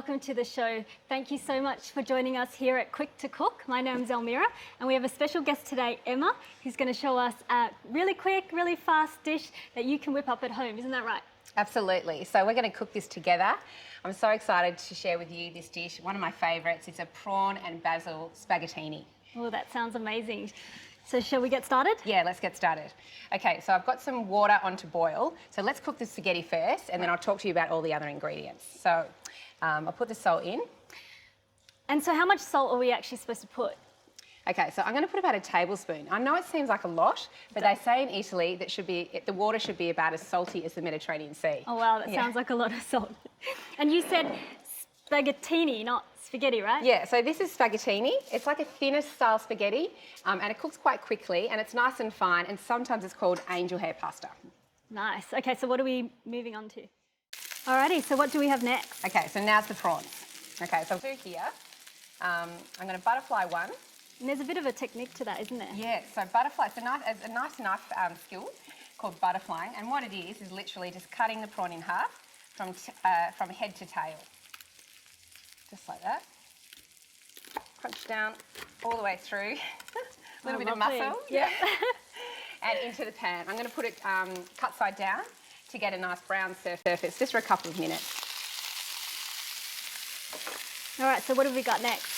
welcome to the show. Thank you so much for joining us here at Quick to Cook. My name's Elmira and we have a special guest today, Emma, who's going to show us a really quick, really fast dish that you can whip up at home. Isn't that right? Absolutely. So we're going to cook this together. I'm so excited to share with you this dish, one of my favourites. It's a prawn and basil spaghettini. Oh, that sounds amazing. So shall we get started? Yeah, let's get started. Okay, so I've got some water on to boil. So let's cook the spaghetti first and then I'll talk to you about all the other ingredients. So I'll put the salt in. And so how much salt are we actually supposed to put? Okay, so I'm going to put about a tablespoon. I know it seems like a lot, but they say in Italy that the water should be about as salty as the Mediterranean Sea. Oh wow, that sounds like a lot of salt. And you said spaghettini, not spaghetti, right? Yeah, so this is spaghettini. It's like a thinner style spaghetti and it cooks quite quickly and it's nice and fine, and sometimes it's called angel hair pasta. Nice. Okay, so what are we moving on to? Alrighty, so what do we have next? Okay, so now's the prawns. Okay, so through here, I'm going to butterfly one. And there's a bit of a technique to that, isn't there? Yeah, so butterfly, it's a nice knife skill called butterflying, and what it is literally just cutting the prawn in half from head to tail. Just like that. Crunch down all the way through. A little bit of muscle. Yeah. And into the pan. I'm going to put it cut side down to get a nice brown surface, just for a couple of minutes. All right, so what have we got next?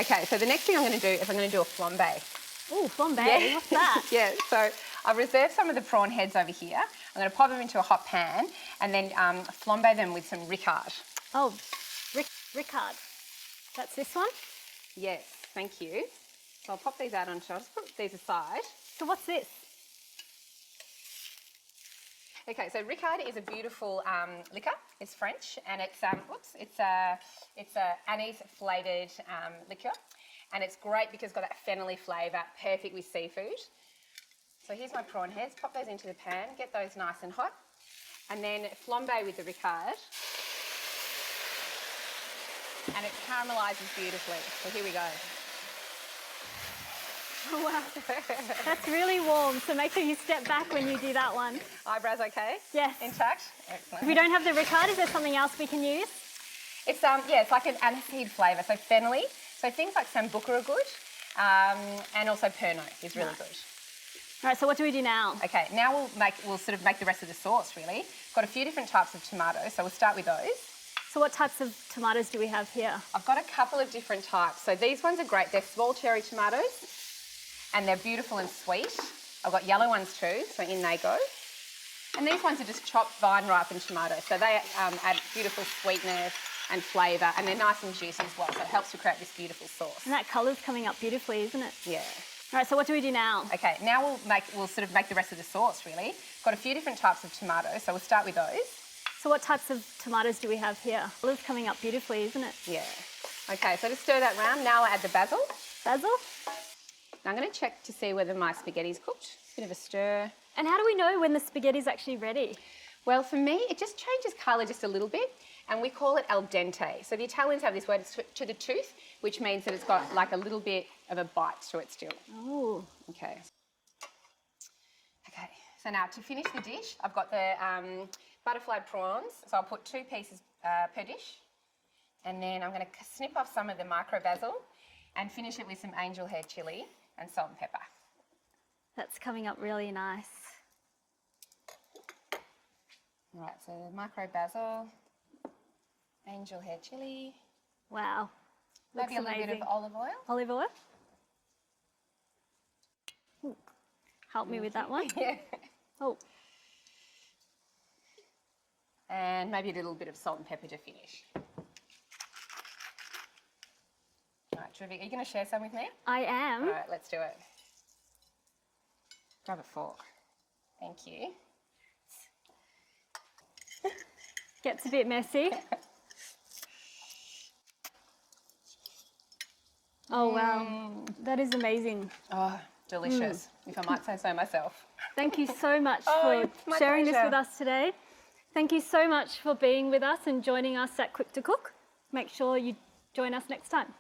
Okay, so the next thing I'm going to do is I'm going to do a flambe. Oh, flambe, Yeah. what's that? Yeah, so I've reserved some of the prawn heads over here. I'm going to pop them into a hot pan and then flambe them with some Ricard. Oh, Ricard. That's this one? Yes, thank you. So I'll pop these out onto, I'll just put these aside. So what's this? Okay, so Ricard is a beautiful liquor. It's French, and it's a anise flavoured liqueur, and it's great because it's got that fennelly flavour, perfect with seafood. So here's my prawn heads. Pop those into the pan, get those nice and hot, and then flambe with the Ricard, and it caramelizes beautifully. So here we go. Oh, wow. That's really warm, so make sure you step back when you do that one. Eyebrows okay? Yes. Intact? Excellent. If we don't have the Ricard, is there something else we can use? It's it's like an aniseed flavour, so fennelly. So things like sambuca are good, and also Pernod is really good. All right, so what do we do now? Okay, now we'll sort of make the rest of the sauce really. Got a few different types of tomatoes, so we'll start with those. So what types of tomatoes do we have here? I've got a couple of different types. So these ones are great. They're small cherry tomatoes, and they're beautiful and sweet. I've got yellow ones too, so in they go. And these ones are just chopped vine-ripened tomatoes, so they add beautiful sweetness and flavour, and they're nice and juicy as well, so it helps to create this beautiful sauce. And that colour's coming up beautifully, isn't it? Yeah. All right, so what do we do now? Okay, now we'll sort of make the rest of the sauce really. Got a few different types of tomatoes, so we'll start with those. So what types of tomatoes do we have here? Colour's coming up beautifully, isn't it? Yeah. Okay, so just stir that round. Now I'll add the basil. Basil? Now I'm going to check to see whether my spaghetti's cooked. Bit of a stir. And how do we know when the spaghetti's actually ready? Well, for me, it just changes colour just a little bit, and we call it al dente. So the Italians have this word, to the tooth, which means that it's got like a little bit of a bite to it still. Oh. Okay. Okay, so now to finish the dish, I've got the butterfly prawns. So I'll put 2 pieces per dish, and then I'm going to snip off some of the micro basil and finish it with some angel hair chilli and salt and pepper. That's coming up really nice. All right, so the micro basil, angel hair chilli. Wow. Maybe a little bit of olive oil. Olive oil? Ooh. Help me with that one. Yeah. Oh. And maybe a little bit of salt and pepper to finish. All right, terrific. Are you going to share some with me? I am. All right, let's do it. Grab a fork. Thank you. Gets a bit messy. Oh wow, that is amazing. Oh, delicious, if I might say so myself. Thank you so much Oh, for my sharing this pleasure. with us today. Thank you so much for being with us and joining us at Quick to Cook. Make sure you join us next time.